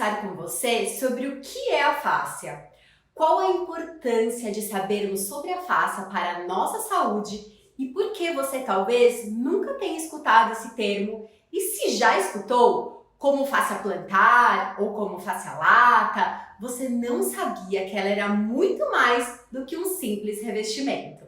conversar com você sobre o que é a fáscia. Qual a importância de sabermos sobre a fáscia para a nossa saúde e por que você talvez nunca tenha escutado esse termo e se já escutou, como fáscia plantar ou como fáscia lata, você não sabia que ela era muito mais do que um simples revestimento.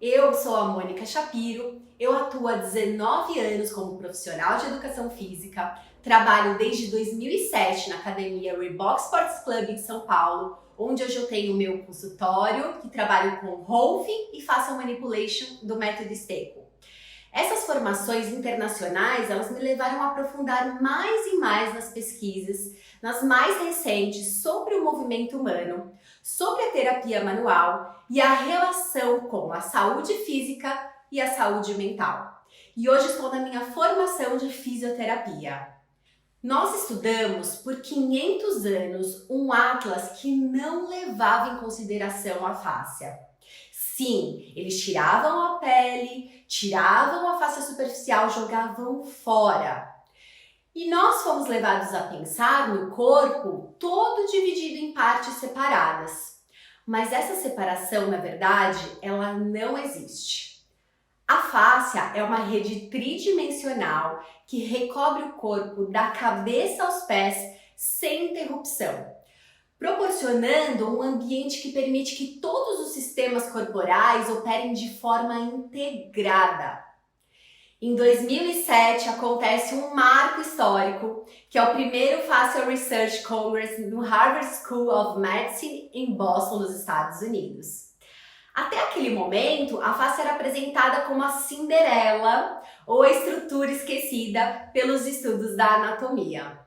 Eu sou a Mônica Shapiro, eu atuo há 19 anos como profissional de educação física, trabalho desde 2007 na academia Reebok Sports Club em São Paulo, onde hoje eu tenho o meu consultório, que trabalho com Rolfing e Facial Manipulation do método Staples. Essas formações internacionais, elas me levaram a aprofundar mais e mais nas pesquisas, nas mais recentes sobre o movimento humano, sobre a terapia manual e a relação com a saúde física e a saúde mental. E hoje estou na minha formação de fisioterapia. Nós estudamos por 500 anos um atlas que não levava em consideração a fáscia. Sim, eles tiravam a pele, tiravam a face superficial, jogavam fora. E nós fomos levados a pensar no corpo todo dividido em partes separadas. Mas essa separação, na verdade, ela não existe. A fáscia é uma rede tridimensional que recobre o corpo da cabeça aos pés sem interrupção, proporcionando um ambiente que permite que todos os sistemas corporais operem de forma integrada. Em 2007 acontece um marco histórico, que é o primeiro Facial Research Congress no Harvard School of Medicine em Boston, nos Estados Unidos. Até aquele momento, a face era apresentada como a Cinderela ou a estrutura esquecida pelos estudos da anatomia.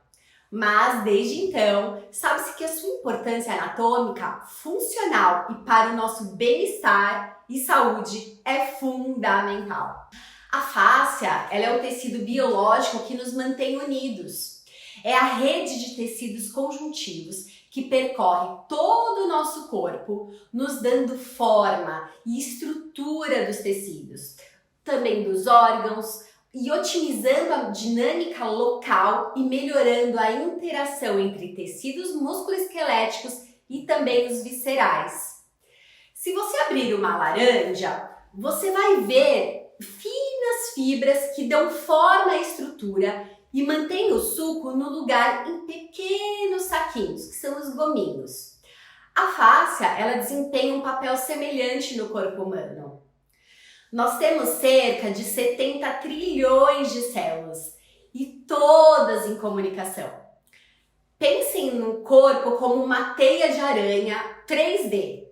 Mas, desde então, sabe-se que a sua importância anatômica, funcional e para o nosso bem-estar e saúde é fundamental. A fáscia, ela é o tecido biológico que nos mantém unidos. É a rede de tecidos conjuntivos que percorre todo o nosso corpo, nos dando forma e estrutura dos tecidos, também dos órgãos, e otimizando a dinâmica local e melhorando a interação entre tecidos musculoesqueléticos e também os viscerais. Se você abrir uma laranja, você vai ver finas fibras que dão forma à estrutura e mantém o suco no lugar em pequenos saquinhos, que são os gominhos. A fáscia, ela desempenha um papel semelhante no corpo humano. Nós temos cerca de 70 trilhões de células e todas em comunicação. Pensem no corpo como uma teia de aranha 3D.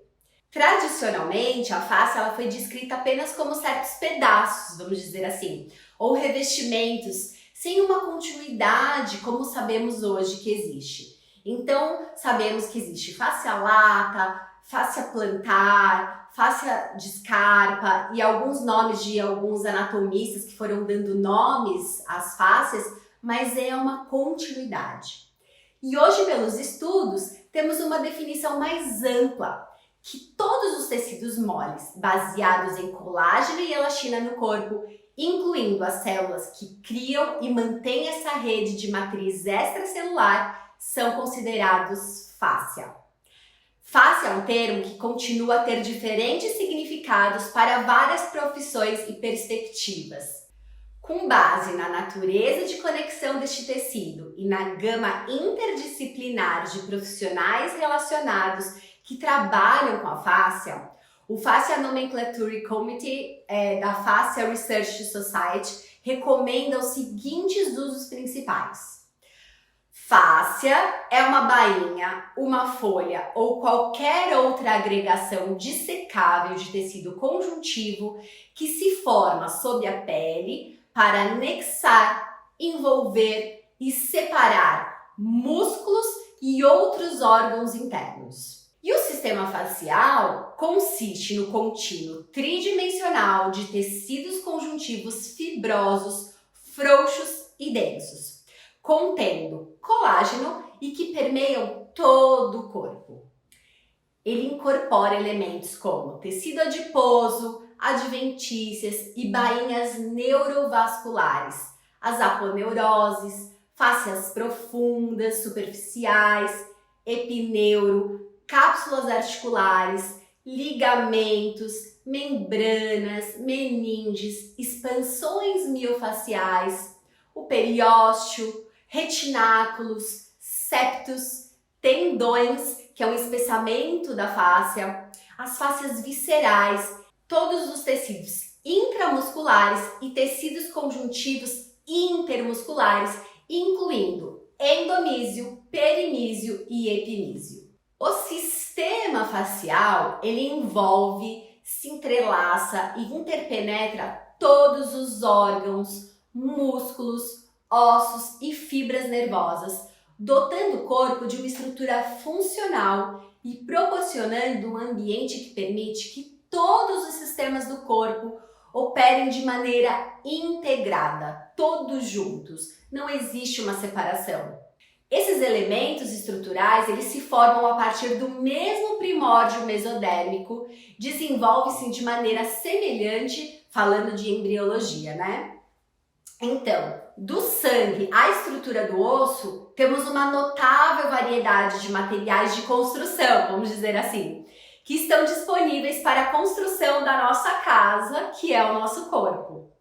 Tradicionalmente, a face ela foi descrita apenas como certos pedaços, vamos dizer assim, ou revestimentos, sem uma continuidade como sabemos hoje que existe. Então, sabemos que existe fáscia lata, fáscia plantar, fáscia de escarpa e alguns nomes de alguns anatomistas que foram dando nomes às fáscias, mas é uma continuidade. E hoje, pelos estudos, temos uma definição mais ampla, que todos os tecidos moles, baseados em colágeno e elastina no corpo, incluindo as células que criam e mantêm essa rede de matriz extracelular, são considerados fáscia. Fáscia é um termo que continua a ter diferentes significados para várias profissões e perspectivas. Com base na natureza de conexão deste tecido e na gama interdisciplinar de profissionais relacionados que trabalham com a fáscia, o Facial Nomenclature Committee da Facial Research Society recomenda os seguintes usos principais. Fáscia é uma bainha, uma folha ou qualquer outra agregação dissecável de tecido conjuntivo que se forma sob a pele para anexar, envolver e separar músculos e outros órgãos internos. E o sistema facial consiste no contínuo tridimensional de tecidos conjuntivos fibrosos, frouxos e densos, contendo colágeno e que permeiam todo o corpo. Ele incorpora elementos como tecido adiposo, adventícias e bainhas neurovasculares, as aponeuroses, fáscias profundas, superficiais, epineuro, cápsulas articulares, ligamentos, membranas, meninges, expansões miofaciais, o periósteo, retináculos, septos, tendões, que é um espessamento da fáscia, as fáscias viscerais, todos os tecidos intramusculares e tecidos conjuntivos intermusculares, incluindo endomísio, perimísio e epimísio. O sistema facial, ele envolve, se entrelaça e interpenetra todos os órgãos, músculos, ossos e fibras nervosas, dotando o corpo de uma estrutura funcional e proporcionando um ambiente que permite que todos os sistemas do corpo operem de maneira integrada, todos juntos. Não existe uma separação. Esses elementos estruturais, eles se formam a partir do mesmo primórdio mesodérmico, desenvolve-se de maneira semelhante, falando de embriologia, né? Então, do sangue à estrutura do osso, temos uma notável variedade de materiais de construção, vamos dizer assim, que estão disponíveis para a construção da nossa casa, que é o nosso corpo.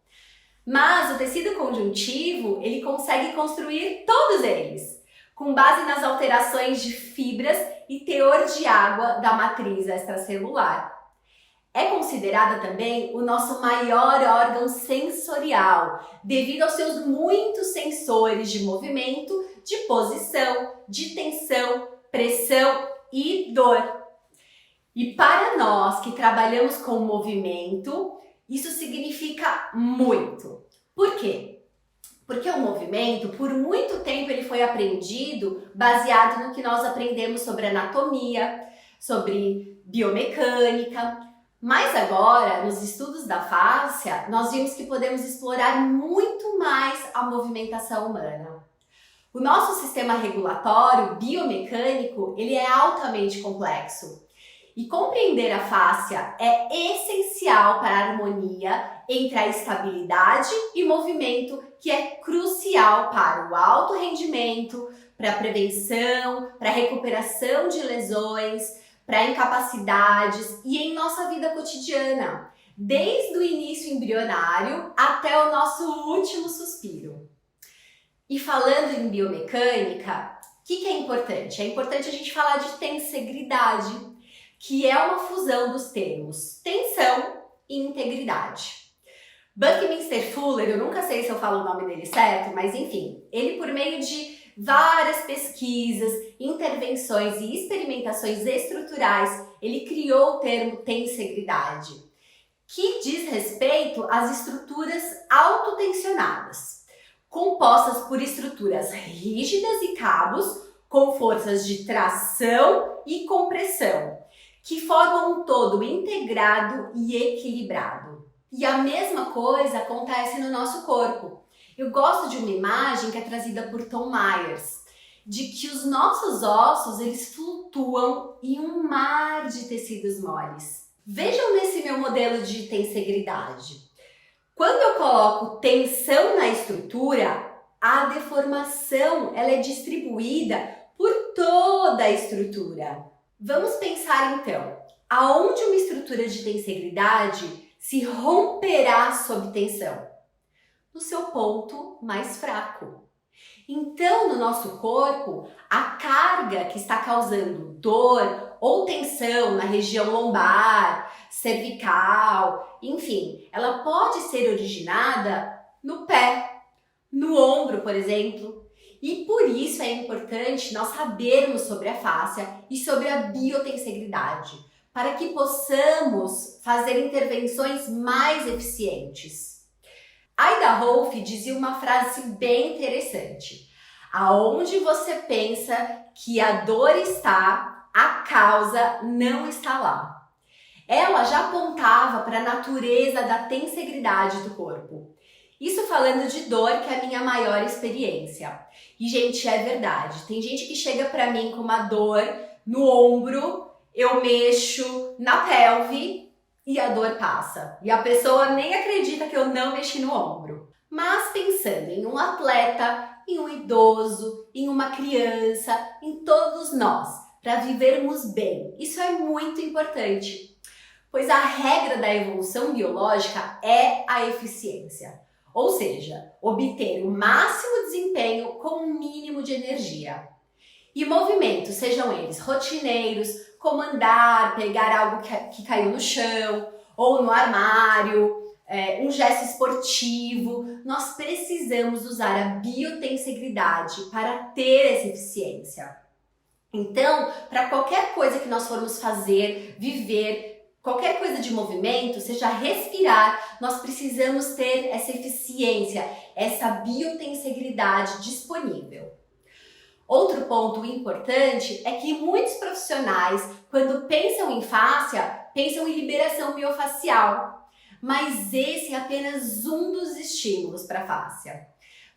Mas o tecido conjuntivo, ele consegue construir todos eles, com base nas alterações de fibras e teor de água da matriz extracelular. É considerada também o nosso maior órgão sensorial, devido aos seus muitos sensores de movimento, de posição, de tensão, pressão e dor. E para nós que trabalhamos com movimento, isso significa muito. Por quê? Porque o movimento, por muito tempo, ele foi aprendido baseado no que nós aprendemos sobre anatomia, sobre biomecânica. Mas agora, nos estudos da fáscia, nós vimos que podemos explorar muito mais a movimentação humana. O nosso sistema regulatório biomecânico, ele é altamente complexo. E compreender a fáscia é essencial para a harmonia entre a estabilidade e movimento, que é crucial para o alto rendimento, para a prevenção, para a recuperação de lesões, para incapacidades e em nossa vida cotidiana, desde o início embrionário até o nosso último suspiro. E falando em biomecânica, o que é importante? É importante a gente falar de tensegridade, que é uma fusão dos termos tensão e integridade. Buckminster Fuller, eu nunca sei se eu falo o nome dele certo, mas enfim, ele por meio de várias pesquisas, intervenções e experimentações estruturais, ele criou o termo tensegridade, que diz respeito às estruturas autotensionadas, compostas por estruturas rígidas e cabos com forças de tração e compressão, que formam um todo integrado e equilibrado. E a mesma coisa acontece no nosso corpo. Eu gosto de uma imagem que é trazida por Tom Myers, de que os nossos ossos, eles flutuam em um mar de tecidos moles. Vejam nesse meu modelo de tensegridade. Quando eu coloco tensão na estrutura, a deformação ela é distribuída por toda a estrutura. Vamos pensar então, aonde uma estrutura de tensegridade se romperá sob tensão? No seu ponto mais fraco. Então, no nosso corpo, a carga que está causando dor ou tensão na região lombar, cervical, enfim, ela pode ser originada no pé, no ombro, por exemplo. E por isso é importante nós sabermos sobre a fáscia e sobre a biotensegridade, para que possamos fazer intervenções mais eficientes. Ida Rolf dizia uma frase bem interessante: aonde você pensa que a dor está, a causa não está lá. Ela já apontava para a natureza da tensegridade do corpo. Isso falando de dor, que é a minha maior experiência. E, gente, é verdade. Tem gente que chega para mim com uma dor no ombro, eu mexo na pelve e a dor passa. E a pessoa nem acredita que eu não mexi no ombro. Mas pensando em um atleta, em um idoso, em uma criança, em todos nós, para vivermos bem, isso é muito importante. Pois a regra da evolução biológica é a eficiência, ou seja, obter o máximo desempenho com o mínimo de energia. E movimentos, sejam eles rotineiros, como andar, pegar algo que caiu no chão ou no armário, um gesto esportivo, nós precisamos usar a biotensegridade para ter essa eficiência. Então, para qualquer coisa que nós formos fazer, viver, qualquer coisa de movimento, seja respirar, nós precisamos ter essa eficiência, essa biotensegridade disponível. Outro ponto importante é que muitos profissionais, quando pensam em fáscia, pensam em liberação miofacial, mas esse é apenas um dos estímulos para a fáscia.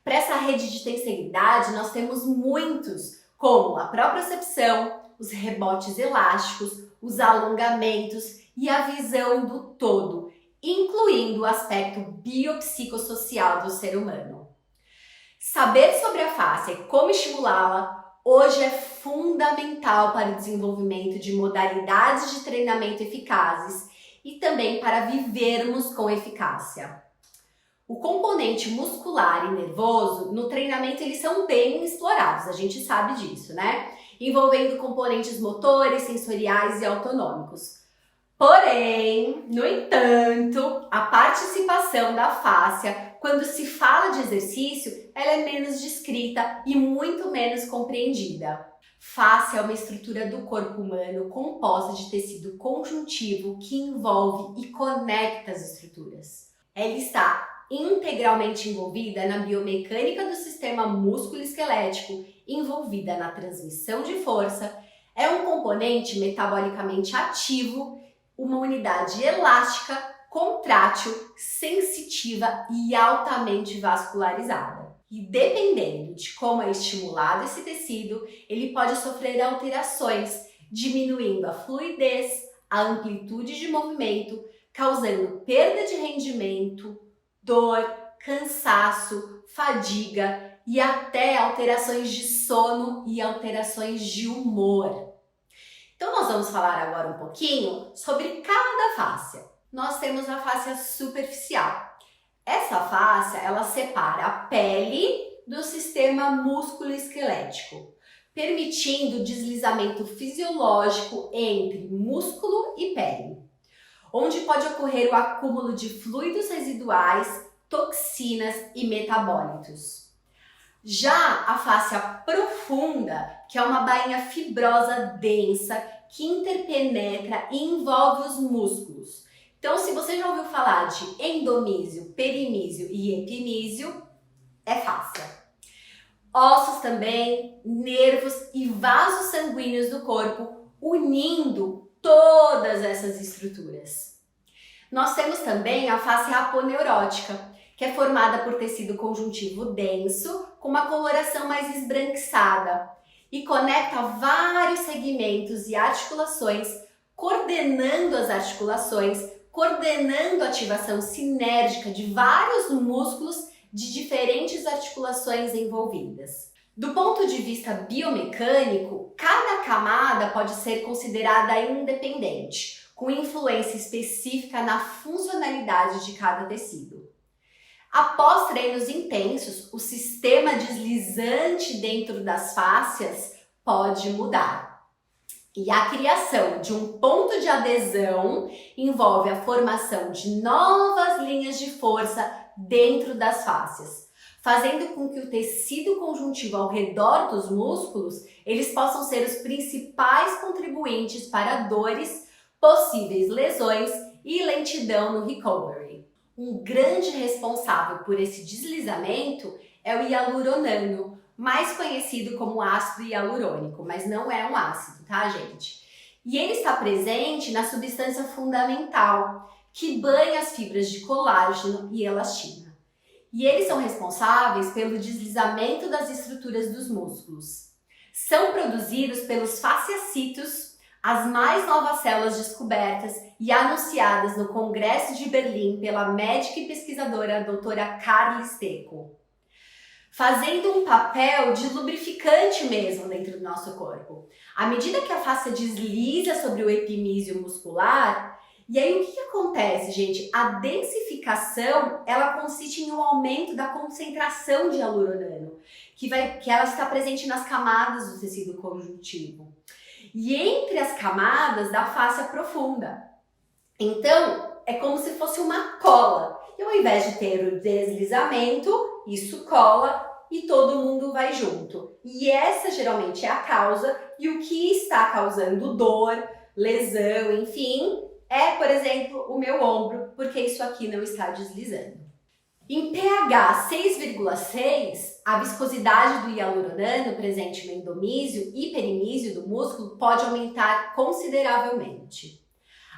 Para essa rede de tensegridade, nós temos muitos, como a propriocepção, os rebotes elásticos, os alongamentos e a visão do todo, incluindo o aspecto biopsicossocial do ser humano. Saber sobre a fáscia e como estimulá-la hoje é fundamental para o desenvolvimento de modalidades de treinamento eficazes e também para vivermos com eficácia. O componente muscular e nervoso no treinamento eles são bem explorados, a gente sabe disso, né? Envolvendo componentes motores, sensoriais e autonômicos. Porém, no entanto, a participação da fáscia, quando se fala de exercício, ela é menos descrita e muito menos compreendida. Fáscia é uma estrutura do corpo humano composta de tecido conjuntivo que envolve e conecta as estruturas. Ela está integralmente envolvida na biomecânica do sistema músculo-esquelético, envolvida na transmissão de força, é um componente metabolicamente ativo, uma unidade elástica, contrátil, sensitiva e altamente vascularizada. E dependendo de como é estimulado esse tecido, ele pode sofrer alterações, diminuindo a fluidez, a amplitude de movimento, causando perda de rendimento, dor, cansaço, fadiga e até alterações de sono e alterações de humor. Então nós vamos falar agora um pouquinho sobre cada fáscia. Nós temos a fáscia superficial. Essa fáscia, ela separa a pele do sistema músculo-esquelético, permitindo o deslizamento fisiológico entre músculo e pele, onde pode ocorrer o acúmulo de fluidos residuais, toxinas e metabólitos. Já a fáscia profunda, que é uma bainha fibrosa densa que interpenetra e envolve os músculos. Então, se você já ouviu falar de endomísio, perimísio e epimísio, é fáscia. Ossos também, nervos e vasos sanguíneos do corpo, unindo todas essas estruturas. Nós temos também a fáscia aponeurótica, que é formada por tecido conjuntivo denso, com uma coloração mais esbranquiçada e conecta vários segmentos e articulações, coordenando as articulações, coordenando a ativação sinérgica de vários músculos de diferentes articulações envolvidas. Do ponto de vista biomecânico, cada camada pode ser considerada independente, com influência específica na funcionalidade de cada tecido. Após treinos intensos, o sistema deslizante dentro das fáscias pode mudar. E a criação de um ponto de adesão envolve a formação de novas linhas de força dentro das fáscias, fazendo com que o tecido conjuntivo ao redor dos músculos eles possam ser os principais contribuintes para dores, possíveis lesões e lentidão no recovery. Um grande responsável por esse deslizamento é o hialuronano, mais conhecido como ácido hialurônico, mas não é um ácido, tá, gente? E ele está presente na substância fundamental, que banha as fibras de colágeno e elastina. E eles são responsáveis pelo deslizamento das estruturas dos músculos. São produzidos pelos fasciocitos, as mais novas células descobertas e anunciadas no Congresso de Berlim pela médica e pesquisadora a doutora Carla Stecco, fazendo um papel de lubrificante mesmo dentro do nosso corpo. À medida que a face desliza sobre o epimísio muscular, e aí o que acontece, gente? A densificação, ela consiste em um aumento da concentração de hialuronano, que ela está presente nas camadas do tecido conjuntivo e entre as camadas da face profunda. Então, é como se fosse uma cola. E ao invés de ter o deslizamento, isso cola e todo mundo vai junto. E essa geralmente é a causa, e o que está causando dor, lesão, enfim, é, por exemplo, o meu ombro, porque isso aqui não está deslizando. Em pH 6,6, a viscosidade do hialuronano presente no endomísio e perimísio do músculo pode aumentar consideravelmente.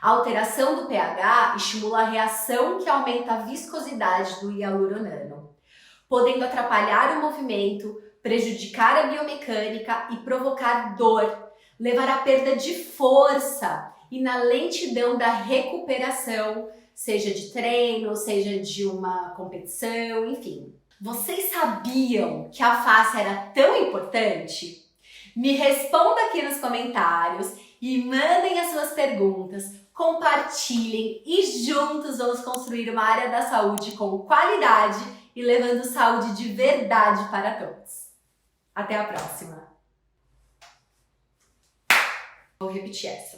A alteração do pH estimula a reação que aumenta a viscosidade do hialuronano, podendo atrapalhar o movimento, prejudicar a biomecânica e provocar dor, levar à perda de força e na lentidão da recuperação, seja de treino, seja de uma competição, enfim. Vocês sabiam que a face era tão importante? Me responda aqui nos comentários e mandem as suas perguntas, compartilhem e juntos vamos construir uma área da saúde com qualidade e levando saúde de verdade para todos. Até a próxima! Vou repetir essa.